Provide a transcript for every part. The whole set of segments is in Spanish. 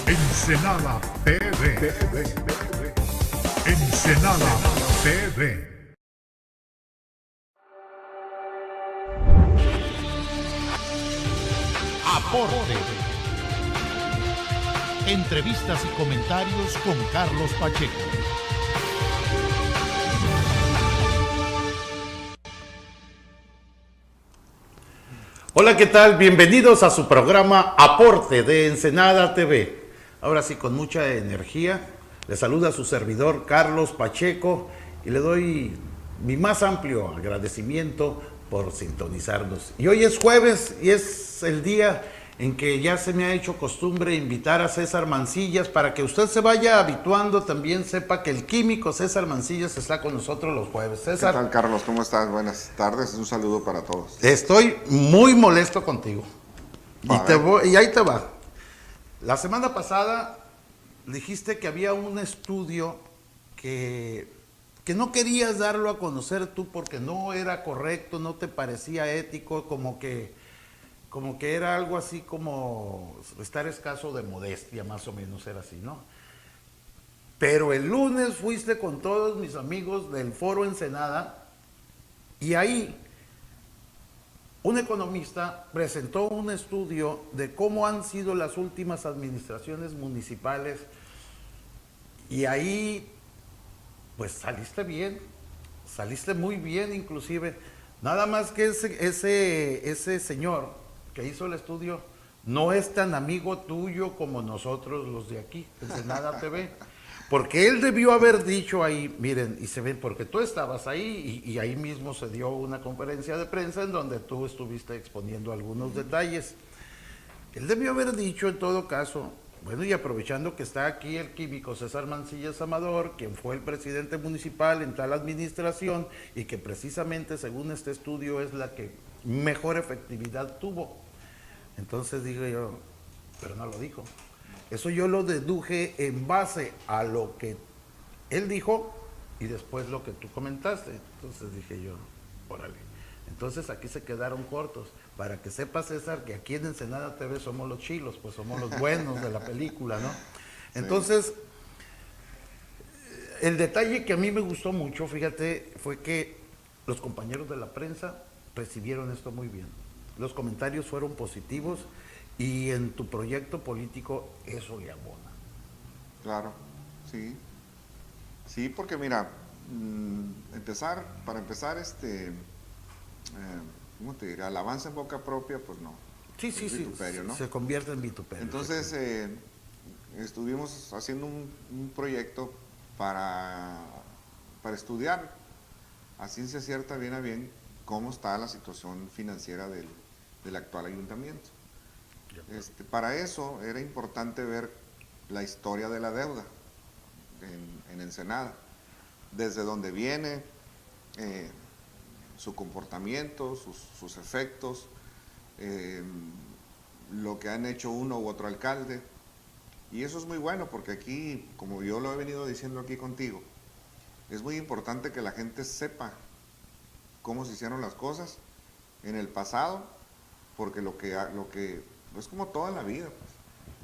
Ensenada TV. Ensenada TV. Aporte. Entrevistas y comentarios con Carlos Pacheco. Hola, ¿qué tal? Bienvenidos a su programa Aporte de Ensenada TV. Ahora sí, con mucha energía, le saluda a su servidor Carlos Pacheco y le doy mi más amplio agradecimiento por sintonizarnos. Y hoy es jueves y es el día en que ya se me ha hecho costumbre invitar a César Mancillas para que usted se vaya habituando, también sepa que el químico César Mancillas está con nosotros los jueves. César. ¿Qué tal, Carlos? ¿Cómo estás? Buenas tardes, un saludo para todos. Estoy muy molesto contigo. Y ahí te va. La semana pasada dijiste que había un estudio que no querías darlo a conocer tú porque no era correcto, no te parecía ético, como que era algo así como estar escaso de modestia, más o menos era así, ¿no? Pero el lunes fuiste con todos mis amigos del Foro Ensenada y ahí un economista presentó un estudio de cómo han sido las últimas administraciones municipales y ahí pues saliste bien, saliste muy bien inclusive. Nada más que ese señor que hizo el estudio no es tan amigo tuyo como nosotros los de aquí, Ensenada TV. Porque él debió haber dicho ahí, miren, y se ven, porque tú estabas ahí y ahí mismo se dio una conferencia de prensa en donde tú estuviste exponiendo algunos detalles. Él debió haber dicho en todo caso, bueno, y aprovechando que está aquí el químico César Mancillas Amador, quien fue el presidente municipal en tal administración y que precisamente según este estudio es la que mejor efectividad tuvo. Entonces digo yo, pero no lo dijo. Eso yo lo deduje en base a lo que él dijo y después lo que tú comentaste. Entonces dije yo, órale. Entonces aquí se quedaron cortos. Para que sepa, César, que aquí en Ensenada TV somos los chilos, pues somos los buenos de la película, ¿no? Entonces, el detalle que a mí me gustó mucho, fíjate, fue que los compañeros de la prensa recibieron esto muy bien. Los comentarios fueron positivos y en tu proyecto político eso le abona. Claro, sí. Sí, porque mira, para empezar, ¿cómo te diré? Alabanza en boca propia, pues no. Sí, sí, sí, vituperio, ¿no? se convierte en vituperio. Entonces, estuvimos haciendo un proyecto para estudiar a ciencia cierta, bien a bien, cómo está la situación financiera del actual ayuntamiento. Para eso era importante ver la historia de la deuda en Ensenada, desde dónde viene, su comportamiento, sus efectos, lo que han hecho uno u otro alcalde. Y eso es muy bueno porque aquí, como yo lo he venido diciendo aquí contigo, es muy importante que la gente sepa cómo se hicieron las cosas en el pasado, porque lo que es como toda la vida, pues.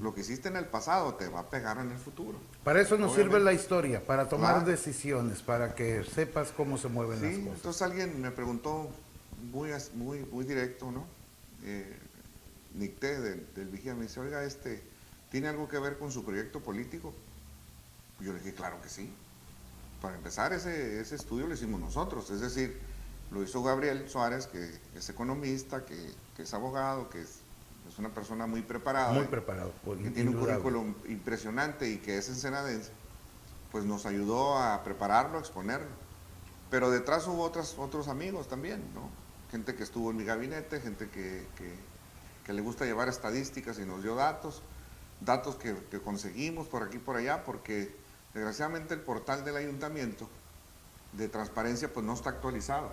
Lo que hiciste en el pasado te va a pegar en el futuro. Para eso nos Obviamente. sirve la historia, para tomar decisiones, para que sepas cómo se mueven las cosas. Entonces alguien me preguntó muy directo, ¿no? Nicté del Vigía me dice, oiga, ¿tiene algo que ver con su proyecto político? Y yo le dije, claro que sí. Para empezar, ese estudio lo hicimos nosotros, es decir, lo hizo Gabriel Suárez, que es economista, que es abogado, que es una persona muy preparada. Muy preparado. Que tiene un currículum impresionante y que es ensenadense, pues nos ayudó a prepararlo, a exponerlo. Pero detrás hubo otros amigos también, ¿no? Gente que estuvo en mi gabinete, gente que le gusta llevar estadísticas y nos dio datos que conseguimos por aquí y por allá, porque desgraciadamente el portal del ayuntamiento de transparencia pues no está actualizado,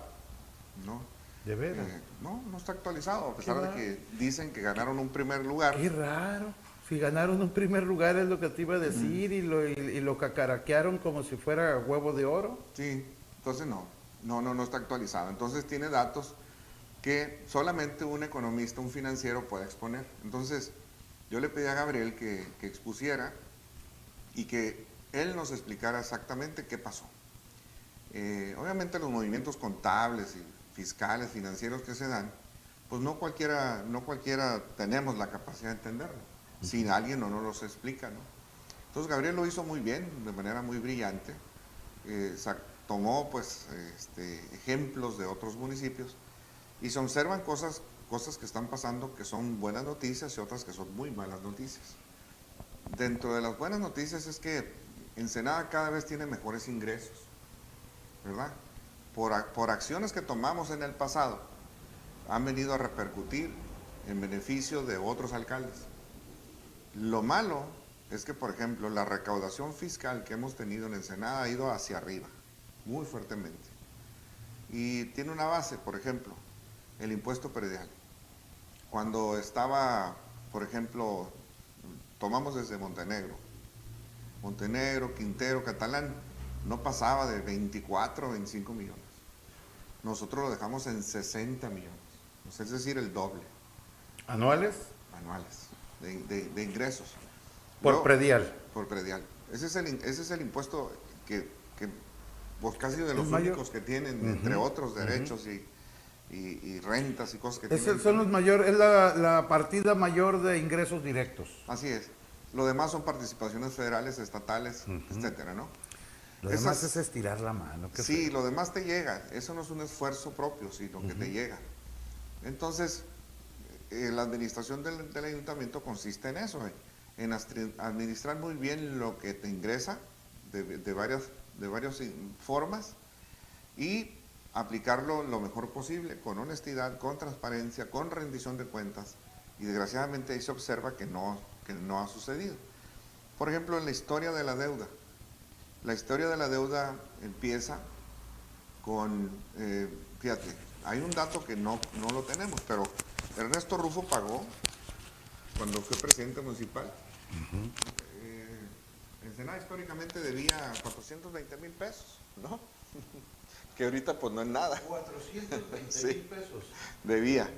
¿no? ¿De veras? No está actualizado, a pesar de que dicen que ganaron un primer lugar. Qué raro. Si ganaron un primer lugar es lo que te iba a decir y lo cacaraquearon como si fuera huevo de oro. Sí, entonces no está actualizado. Entonces tiene datos que solamente un economista, un financiero puede exponer. Entonces, yo le pedí a Gabriel que expusiera y que él nos explicara exactamente qué pasó. Obviamente los movimientos contables y fiscales, financieros que se dan, pues no cualquiera tenemos la capacidad de entenderlo, si alguien no nos los explica, ¿no? Entonces Gabriel lo hizo muy bien, de manera muy brillante, tomó pues ejemplos de otros municipios y se observan cosas que están pasando que son buenas noticias y otras que son muy malas noticias. Dentro de las buenas noticias es que Ensenada cada vez tiene mejores ingresos, ¿verdad? Por acciones que tomamos en el pasado, han venido a repercutir en beneficio de otros alcaldes. Lo malo es que, por ejemplo, la recaudación fiscal que hemos tenido en Ensenada ha ido hacia arriba, muy fuertemente. Y tiene una base, por ejemplo, el impuesto predial. Cuando estaba, por ejemplo, tomamos desde Montenegro, Quintero, Catalán, no pasaba de 24 o 25 millones. Nosotros lo dejamos en 60 millones, es decir, el doble. ¿Anuales? Anuales, de ingresos. Por predial. Por predial. Ese es el impuesto que pues casi de los mayor. únicos que tienen, entre otros derechos y rentas y cosas que tienen. Son los mayores, es la partida mayor de ingresos directos. Así es. Lo demás son participaciones federales, estatales, etcétera, ¿no? Lo demás es estirar la mano. Sí, lo demás te llega. Eso no es un esfuerzo propio, sino que te llega. Entonces, la administración del ayuntamiento consiste en eso, en administrar muy bien lo que te ingresa de varias formas y aplicarlo lo mejor posible, con honestidad, con transparencia, con rendición de cuentas. Y desgraciadamente ahí se observa que no ha sucedido. Por ejemplo, en la historia de la deuda. La historia de la deuda empieza con, fíjate, hay un dato que no lo tenemos, pero Ernesto Rufo pagó, cuando fue presidente municipal, Ensenada históricamente debía 420,000 pesos, ¿no? Que ahorita pues no es nada. 420,000 pesos. Debía.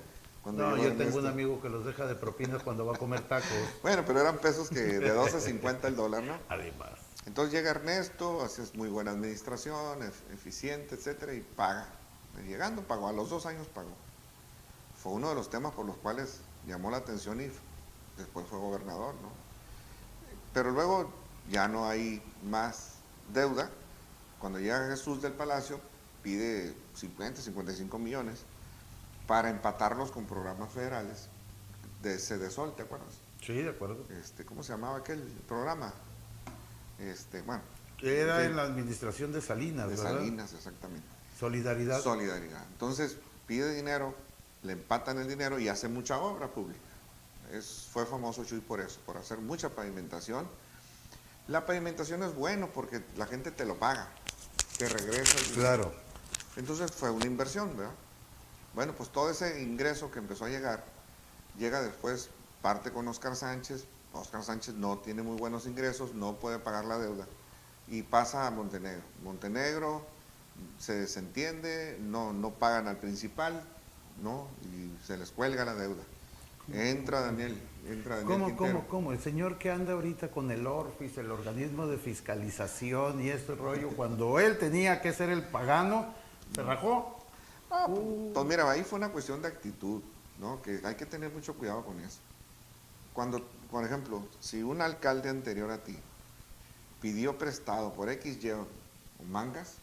No, yo tengo un amigo que los deja de propinas cuando va a comer tacos. Bueno, pero eran pesos que de 12.50 el dólar, ¿no? Además. Entonces llega Ernesto, hace muy buena administración, eficiente, etcétera, y paga. Llegando pagó, a los 2 años pagó. Fue uno de los temas por los cuales llamó la atención y después fue gobernador, ¿no? Pero luego ya no hay más deuda. Cuando llega Jesús del Palacio, pide 55 millones para empatarlos con programas federales de Sedesol, ¿te acuerdas? Sí, de acuerdo. ¿Cómo se llamaba aquel programa? Bueno. Era en la administración de Salinas, de ¿verdad? Salinas, exactamente. Solidaridad. Solidaridad. Entonces, pide dinero, le empatan el dinero y hace mucha obra pública. Fue famoso Chuy por eso, por hacer mucha pavimentación. La pavimentación es bueno porque la gente te lo paga, te regresa el dinero. Claro. Entonces fue una inversión, ¿verdad? Bueno, pues todo ese ingreso que empezó a llegar, llega después, parte con Óscar Sánchez. Óscar Sánchez no tiene muy buenos ingresos, no puede pagar la deuda y pasa a Montenegro. Montenegro se desentiende, no pagan al principal, ¿no? Y se les cuelga la deuda. Entra Daniel Quintero. ¿Cómo? El señor que anda ahorita con el ORFIS, el organismo de fiscalización y este rollo, cuando él tenía que ser el pagano, se rajó. Pues mira, ahí fue una cuestión de actitud, ¿no? Que hay que tener mucho cuidado con eso. Cuando, por ejemplo, si un alcalde anterior a ti pidió prestado por X, Y o mangas,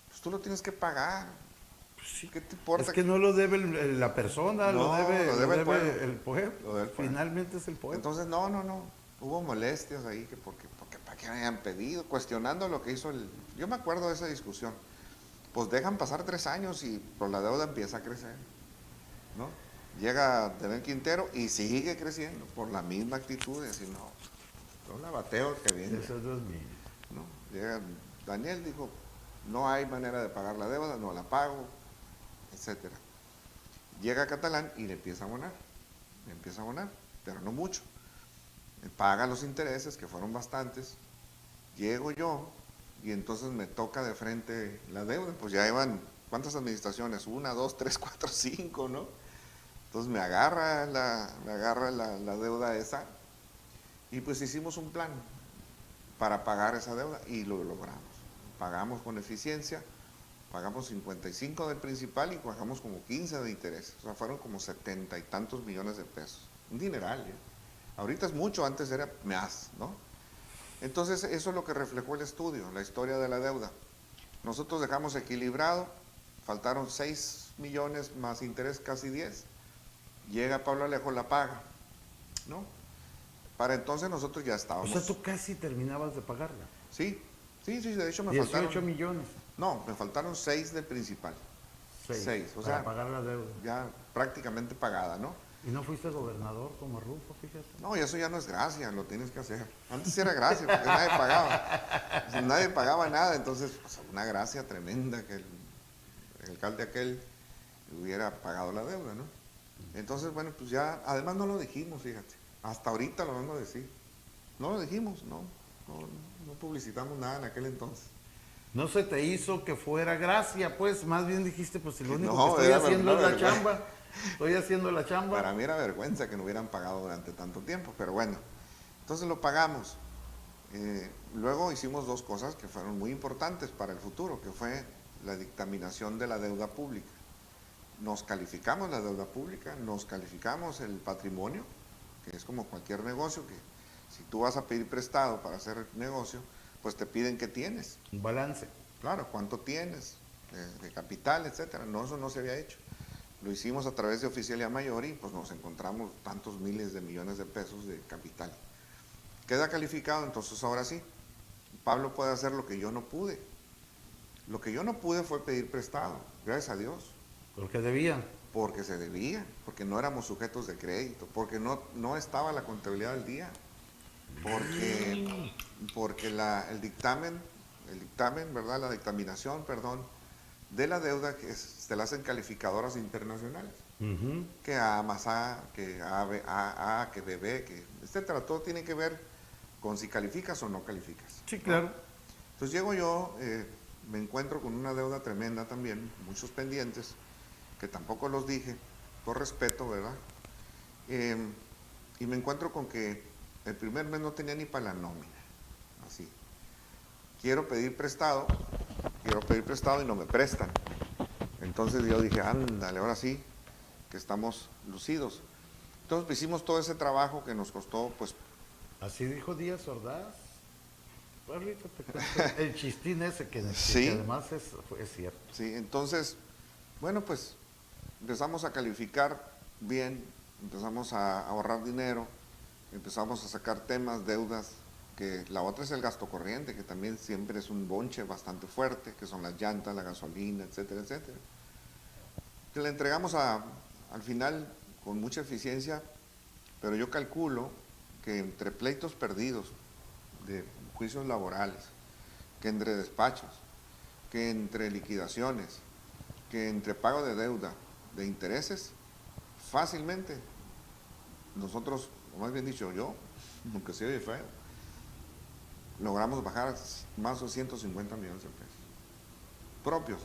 pues tú lo tienes que pagar. ¿Qué te importa? Es que no lo debe la persona, No, lo debe el pueblo. el pueblo. Lo debe el pueblo. Finalmente es el pueblo. Entonces, no. Hubo molestias ahí, que porque para qué habían pedido, cuestionando lo que hizo Yo me acuerdo de esa discusión. Pues dejan pasar 3 años y pues la deuda empieza a crecer, ¿no? Llega Daniel Quintero y sigue creciendo por la misma actitud de decir, no la bateo que viene. Eso es 2000. ¿No? Llega Daniel, dijo, no hay manera de pagar la deuda, no la pago, etcétera. Llega Catalán y le empieza a abonar, pero no mucho. Paga los intereses, que fueron bastantes. Llego yo y entonces me toca de frente la deuda, pues ya iban, ¿cuántas administraciones? 1, 2, 3, 4, 5, ¿no? Entonces me agarra la deuda esa Y pues hicimos un plan para pagar esa deuda y lo logramos. Pagamos con eficiencia, pagamos 55 del principal y pagamos como 15 de interés. O sea, fueron como 70 y tantos millones de pesos. Un dineral, ¿eh? Ahorita es mucho, antes era más, ¿no? Entonces, eso es lo que reflejó el estudio, la historia de la deuda. Nosotros dejamos equilibrado, faltaron 6 millones más interés, casi 10. Llega Pablo Alejo, la paga, ¿no? Para entonces nosotros ya estábamos. O sea, tú casi terminabas de pagarla. Sí, de hecho me 18 faltaron. millones. No, me faltaron 6 del principal. 6, o para sea, pagar la deuda. ya prácticamente pagada, ¿no? ¿Y no fuiste gobernador como Rufo, fíjate? No, y eso ya no es gracia, lo tienes que hacer. Antes era gracia, porque nadie pagaba. Si nadie pagaba nada, entonces, pues, una gracia tremenda que el alcalde aquel hubiera pagado la deuda, ¿no? Entonces, bueno, pues ya, además no lo dijimos, fíjate. Hasta ahorita lo vamos a decir. No lo dijimos, no publicitamos nada en aquel entonces. No se te hizo que fuera gracia, pues, más bien dijiste, pues, si lo único No, que estoy era haciendo es la vergüenza. chamba. Estoy haciendo la chamba. Para mí era vergüenza que no hubieran pagado durante tanto tiempo, pero bueno, entonces lo pagamos. Luego hicimos 2 cosas que fueron muy importantes para el futuro, que fue la dictaminación de la deuda pública. Nos calificamos la deuda pública, nos calificamos el patrimonio, que es como cualquier negocio, que si tú vas a pedir prestado para hacer negocio, pues te piden qué tienes. Un balance. Claro, cuánto tienes de capital, etcétera. No, eso no se había hecho. Lo hicimos a través de Oficialía Mayor y pues nos encontramos tantos miles de millones de pesos de capital. Queda calificado, entonces ahora sí, Pablo puede hacer lo que yo no pude. Lo que yo no pude fue pedir prestado, gracias a Dios. Porque debían. Porque se debía, porque no éramos sujetos de crédito, porque no estaba la contabilidad del día, porque el dictamen, ¿verdad? La dictaminación, perdón, de la deuda que se la hacen calificadoras internacionales, que A más A, que A, que BB, que etcétera, todo tiene que ver con si calificas o no calificas. Sí, claro. Entonces llego yo, me encuentro con una deuda tremenda también, muchos pendientes, que tampoco los dije, por respeto, ¿verdad? Y me encuentro con que el primer mes no tenía ni para la nómina, así. Quiero pedir prestado y no me prestan. Entonces yo dije, ándale, ahora sí, que estamos lucidos. Entonces hicimos todo ese trabajo que nos costó, pues... Así dijo Díaz Ordaz. Ahorita te cuento el chistín ese que Sí. además es cierto. Sí, entonces, bueno, pues empezamos a calificar bien, empezamos a ahorrar dinero, empezamos a sacar temas, deudas, que la otra es el gasto corriente, que también siempre es un bonche bastante fuerte, que son las llantas, la gasolina, etcétera, etcétera. Que le entregamos al final con mucha eficiencia, pero yo calculo que entre pleitos perdidos de juicios laborales, que entre despachos, que entre liquidaciones, que entre pago de deuda, de intereses, fácilmente nosotros, o más bien dicho yo, aunque se oye feo, logramos bajar más de 150 millones de pesos. Propios,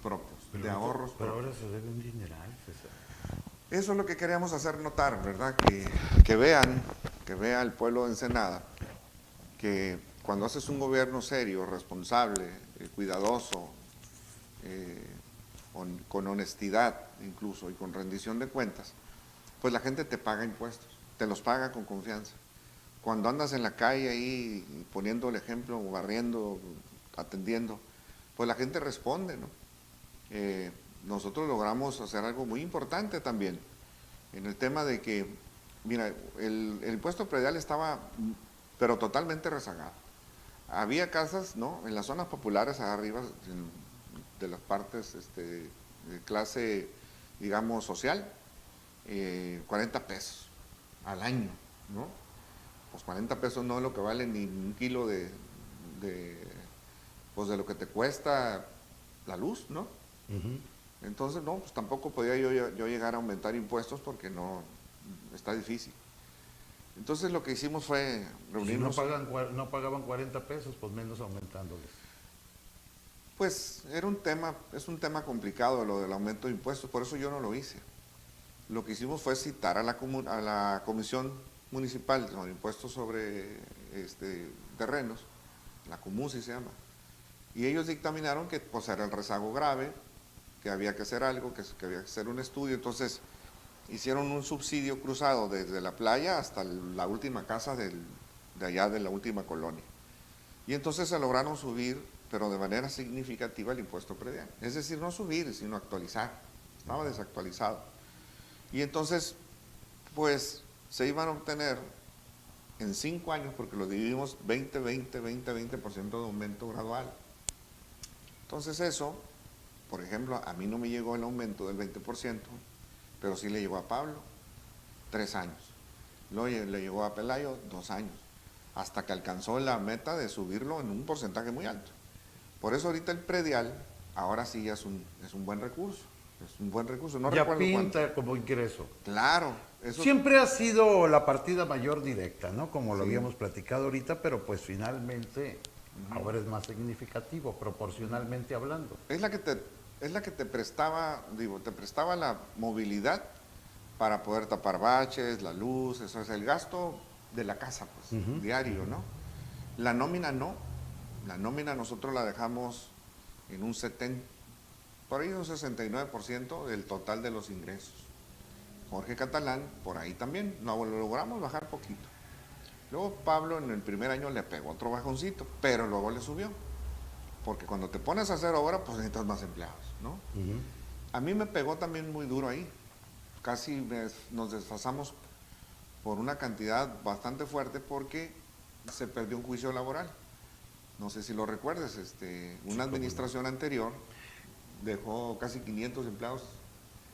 propios, de ahorros. Pero propios. ahora se debe un dineral, César. Eso es lo que queríamos hacer notar, ¿verdad? Que vea el pueblo de Ensenada, que cuando haces un gobierno serio, responsable, cuidadoso, con honestidad incluso y con rendición de cuentas, pues la gente te paga impuestos, te los paga con confianza. Cuando andas en la calle ahí poniendo el ejemplo, barriendo, atendiendo, pues la gente responde, ¿no? Nosotros logramos hacer algo muy importante también, en el tema de que, mira, el impuesto predial estaba, pero totalmente rezagado. Había casas, ¿no?, en las zonas populares arriba, de las partes de clase, digamos, social, 40 pesos al año, ¿no? Pues 40 pesos no es lo que vale ni un kilo pues de lo que te cuesta la luz, ¿no? Entonces, no, pues tampoco podía yo llegar a aumentar impuestos porque no, está difícil. Entonces lo que hicimos fue reunirnos. Si no pagaban 40 pesos, pues menos aumentándoles. Pues es un tema complicado lo del aumento de impuestos, por eso yo no lo hice. Lo que hicimos fue citar a la Comisión municipal, sobre impuestos sobre terrenos, la COMUSI se llama, y ellos dictaminaron que pues era el rezago grave, que había que hacer algo, que había que hacer un estudio. Entonces hicieron un subsidio cruzado desde la playa hasta la última casa de allá de la última colonia. Y entonces se lograron subir, pero de manera significativa, el impuesto predial. Es decir, no subir, sino actualizar. Estaba desactualizado. Y entonces, pues, se iban a obtener en 5 años, porque lo dividimos 20% de aumento gradual. Entonces eso, por ejemplo, a mí no me llegó el aumento del 20%, pero sí le llegó a Pablo, 3 años. Luego le llegó a Pelayo, 2 años, hasta que alcanzó la meta de subirlo en un porcentaje muy alto. Por eso ahorita el predial, ahora sí ya es un buen recurso. Es un buen recurso, no Ya recuerdo pinta cuánto. como ingreso. Claro, eso Siempre ha sido la partida mayor directa, ¿no? Como lo Sí. habíamos platicado ahorita, pero pues finalmente ahora es más significativo, proporcionalmente hablando. es la que te prestaba, te prestaba la movilidad para poder tapar baches, la luz, eso es el gasto de la casa, pues, diario, ¿no? La nómina no. La nómina nosotros la dejamos en un 70, por ahí un 69% del total de los ingresos. Jorge Catalán, por ahí también, lo logramos bajar poquito. Luego Pablo en el primer año le pegó otro bajoncito, pero luego le subió. Porque cuando te pones a hacer obra, pues necesitas más empleados, ¿no? A mí me pegó también muy duro ahí. Casi nos desfasamos por una cantidad bastante fuerte porque se perdió un juicio laboral. No sé si lo recuerdes, una administración anterior dejó casi 500 empleados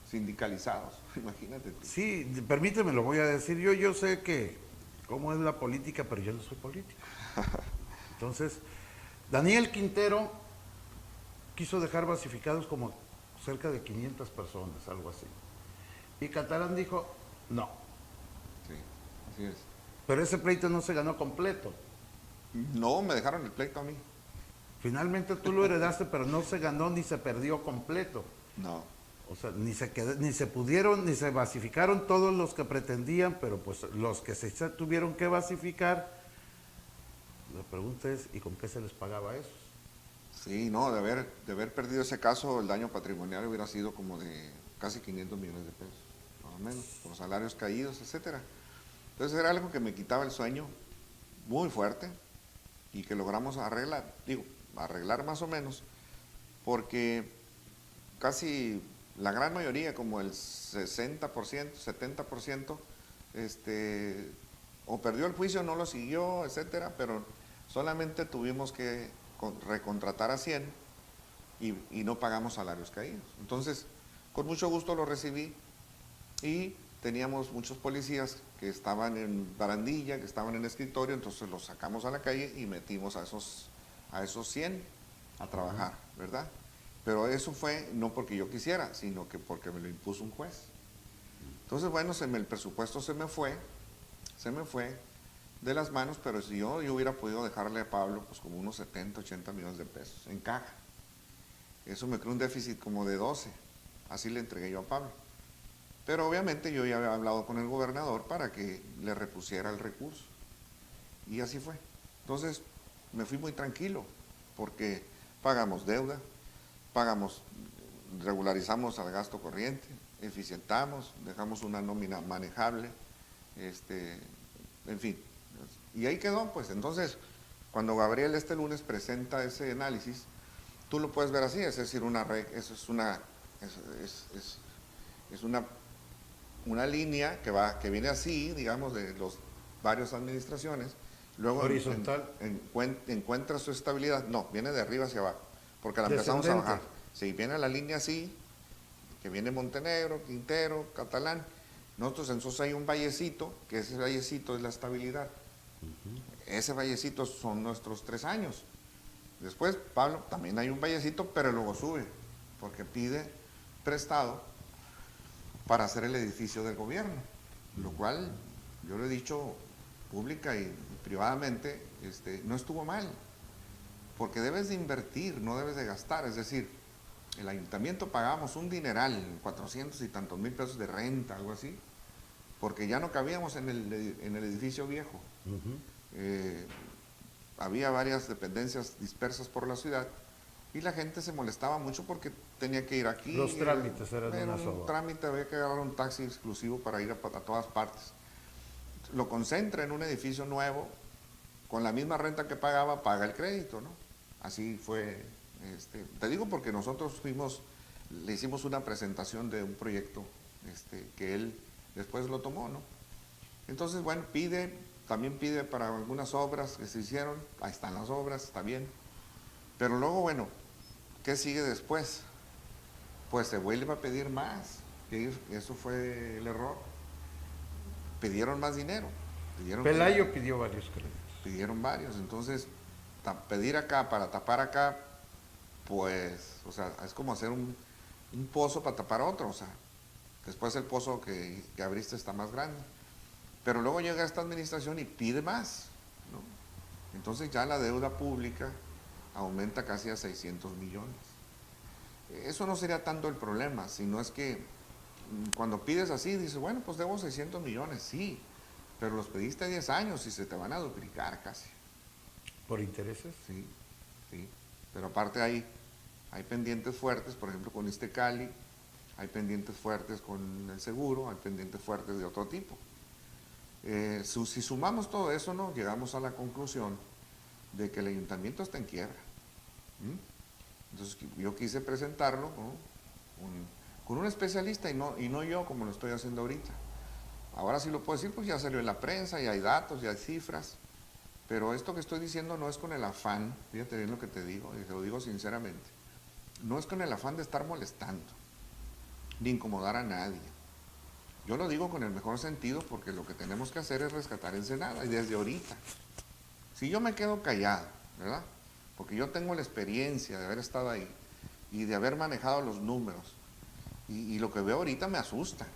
sindicalizados, imagínate tú. Sí, permíteme, lo voy a decir. Yo sé que cómo es la política, pero yo no soy político. Entonces, Daniel Quintero quiso dejar basificados como cerca de 500 personas, algo así. Y Catalán dijo, no. Sí, así es. Pero ese pleito no se ganó completo. No, me dejaron el pleito a mí. Finalmente tú lo heredaste, pero no se ganó ni se perdió completo. No. O sea, ni se pudieron, ni se basificaron todos los que pretendían, pero pues los que se tuvieron que basificar, la pregunta es, ¿y con qué se les pagaba a esos? Sí, no, de haber perdido ese caso, el daño patrimonial hubiera sido como de casi 500 millones de pesos, más o menos, por salarios caídos, etcétera. Entonces era algo que me quitaba el sueño muy fuerte y que logramos arreglar, arreglar más o menos, porque casi la gran mayoría, como el 60%, 70%, o perdió el juicio, no lo siguió, etcétera, pero solamente tuvimos que recontratar a 100 y no pagamos salarios caídos. Entonces, con mucho gusto lo recibí y teníamos muchos policías que estaban en barandilla, que estaban en escritorio, entonces los sacamos a la calle y metimos a esos 100 a trabajar, ¿verdad? Pero eso fue no porque yo quisiera, sino que porque me lo impuso un juez. Entonces, bueno, el presupuesto se me fue de las manos, pero si yo hubiera podido dejarle a Pablo pues como unos 70, 80 millones de pesos en caja. Eso me creó un déficit como de 12, así le entregué yo a Pablo. Pero obviamente yo ya había hablado con el gobernador para que le repusiera el recurso. Y así fue. Entonces me fui muy tranquilo, porque pagamos deuda, regularizamos al gasto corriente, eficientamos, dejamos una nómina manejable, en fin. Y ahí quedó, pues. Entonces, cuando Gabriel este lunes presenta ese análisis, tú lo puedes ver así, es decir, eso es una línea que viene así, digamos, de los varias administraciones, luego horizontal, encuentra su estabilidad, no, viene de arriba hacia abajo, porque la empezamos a bajar. Si viene la línea así, que viene Montenegro, Quintero, Catalán, nosotros entonces hay un vallecito, que ese vallecito es la estabilidad. Ese vallecito son nuestros 3 años. Después, Pablo, también hay un vallecito, pero luego sube, porque pide prestado para hacer el edificio del gobierno, lo cual yo lo he dicho pública y privadamente, no estuvo mal, porque debes de invertir, no debes de gastar. Es decir, el ayuntamiento pagamos un dineral, 400 y tantos mil pesos de renta, algo así, porque ya no cabíamos en el edificio viejo. Había varias dependencias dispersas por la ciudad y la gente se molestaba mucho porque tenía que ir aquí. Los trámites eran una sola. Un trámite, había que agarrar un taxi exclusivo para ir a todas partes. Lo concentra en un edificio nuevo, con la misma renta que pagaba, paga el crédito, ¿no? Así fue. Te digo porque nosotros le hicimos una presentación de un proyecto que él después lo tomó, ¿no? Entonces, bueno, también pide para algunas obras que se hicieron, ahí están las obras, está bien. Pero luego, bueno, ¿qué sigue después? Pues se vuelve a pedir más, que eso fue el error. Pidieron más dinero. Pelayo pidió varios créditos. Pidieron varios, entonces pedir acá para tapar acá, pues, o sea, es como hacer un pozo para tapar otro, o sea, después el pozo que abriste está más grande. Pero luego llega esta administración y pide más, ¿no? Entonces ya la deuda pública aumenta casi a 600 millones. Eso no sería tanto el problema, sino es que cuando pides así, dices, bueno, pues debo 600 millones, sí, pero los pediste 10 años y se te van a duplicar casi. ¿Por intereses? Sí, sí. Pero aparte hay pendientes fuertes, por ejemplo, con Cali, hay pendientes fuertes con el seguro, hay pendientes fuertes de otro tipo. Si sumamos todo eso, ¿no? Llegamos a la conclusión de que el ayuntamiento está en quiebra. Entonces yo quise presentarlo, ¿no? con un especialista y no yo como lo estoy haciendo ahorita. Ahora sí lo puedo decir, pues ya salió en la prensa, ya hay datos, ya hay cifras, pero esto que estoy diciendo no es con el afán, fíjate bien lo que te digo, y te lo digo sinceramente, no es con el afán de estar molestando, ni incomodar a nadie. Yo lo digo con el mejor sentido porque lo que tenemos que hacer es rescatar Ensenada y desde ahorita. Si yo me quedo callado, ¿verdad? Porque yo tengo la experiencia de haber estado ahí y de haber manejado los números y lo que veo ahorita me asusta.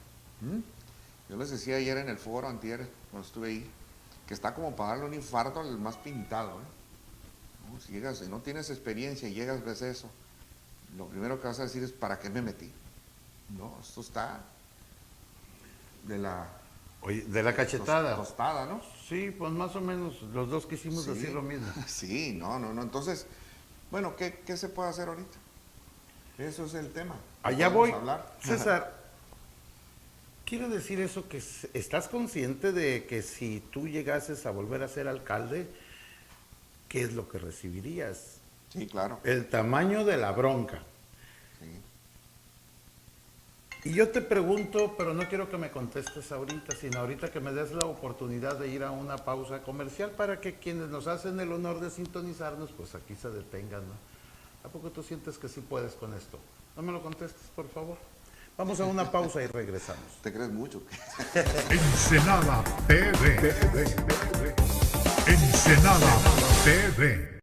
Yo les decía ayer en el foro, antier, cuando estuve ahí, que está como para darle un infarto al más pintado, ¿eh? ¿No? Si llegas y no tienes experiencia y llegas, ves eso, lo primero que vas a decir es, ¿para qué me metí? No, esto está de la cachetada. Tostada, ¿no? Sí, pues más o menos los dos quisimos Sí. decir lo mismo. Sí, no. Entonces, bueno, ¿qué se puede hacer ahorita? Eso es el tema. Allá Podemos voy. hablar. César, quiero decir eso, que estás consciente de que si tú llegases a volver a ser alcalde, ¿qué es lo que recibirías? Sí, claro. El tamaño de la bronca. Sí. Y yo te pregunto, pero no quiero que me contestes ahorita, sino ahorita que me des la oportunidad de ir a una pausa comercial para que quienes nos hacen el honor de sintonizarnos, pues aquí se detengan, ¿no? ¿A poco tú sientes que sí puedes con esto? No me lo contestes, por favor. Vamos a una pausa y regresamos. ¿Te crees mucho? Ensenada TV. Ensenada TV.